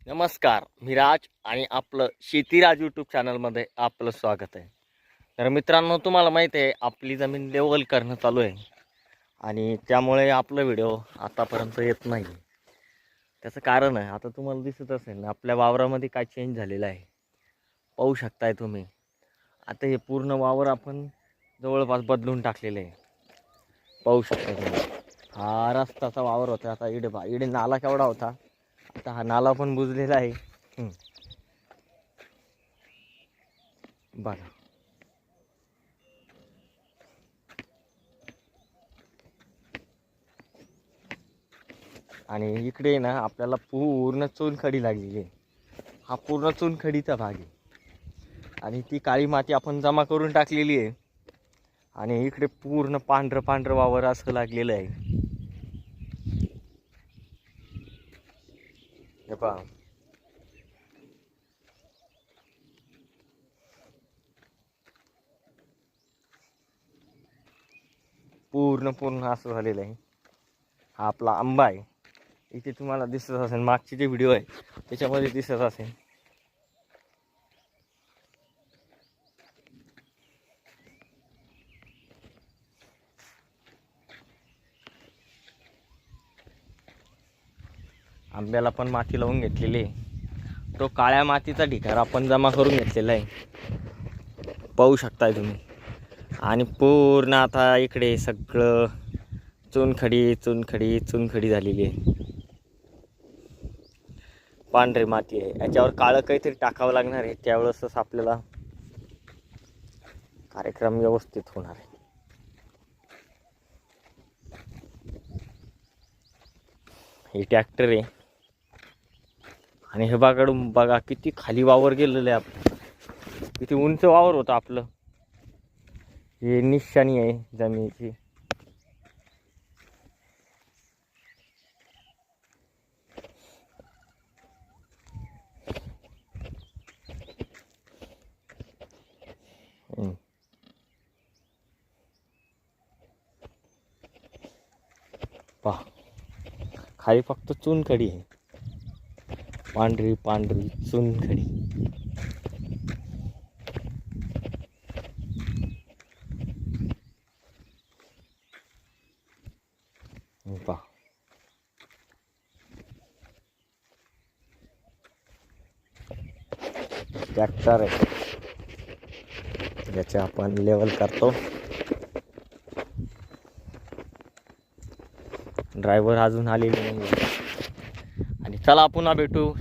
नमस्कार, मी राज आणि आपलं शेतीराज यूट्यूब चॅनलमध्ये आपलं स्वागत आहे. तर मित्रांनो, तुम्हाला माहीत आहे आपली जमीन लेवल करणं चालू आहे आणि त्यामुळे आपलं व्हिडिओ आतापर्यंत येत नाही. त्याचं कारण आहे, आता तुम्हाला दिसत असेल ना आपल्या वावरामध्ये काय चेंज झालेलं आहे. पाहू शकताय तुम्ही. आता हे पूर्ण वावर आपण जवळपास बदलून टाकलेलं आहे. पाहू शकता तुम्ही. हा रस्ताचा वावर होता, आता इडे नाला केवढा होता, आता हा नाला पण बुजलेला आहे. बघा. आणि इकडे ना आपल्याला पूर्ण चुनखडी लागलेली आहे. हा पूर्ण चुनखडीचा भाग आहे आणि ती काळी माती आपण जमा करून टाकलेली आहे. आणि इकडे पूर्ण पांढरं पांढरं वावर असं लागलेलं आहे. हे पहा. पूर्ण असं झालेलं आहे. हा आपला आंबा आहे. इथे तुम्हाला दिसत असेल, मागचे जे व्हिडिओ आहे त्याच्यामध्ये दिसत असेल. आंब्याला पण माती लावून घेतलेली आहे. तो काळ्या मातीचा ढिगारा आपण जमा करून घेतलेला आहे, पाहू शकताय तुम्ही. आणि पूर्ण आता इकडे सगळं चुनखडी झालेली आहे. पांढरी माती आहे, याच्यावर काळं काहीतरी टाकावं लागणार आहे, त्यावेळेसच आपल्याला कार्यक्रम व्यवस्थित होणार आहे. हे ट्रॅक्टर आहे आणि हे बाकडून बघा किती खाली वावर गेलेलं आहे आपलं. किती उंच वावर होतं आपलं. हे निशाणी आहे जमिनीची. पहा, खाली फक्त चुनखडी आहे, पांढरी चुनखडी. पहा, ट्रॅक्टर आहे ज्याचे आपण लेवल करतो. ड्रायव्हर अजून आलेले नाही. आणि चला पुन्हा भेटू.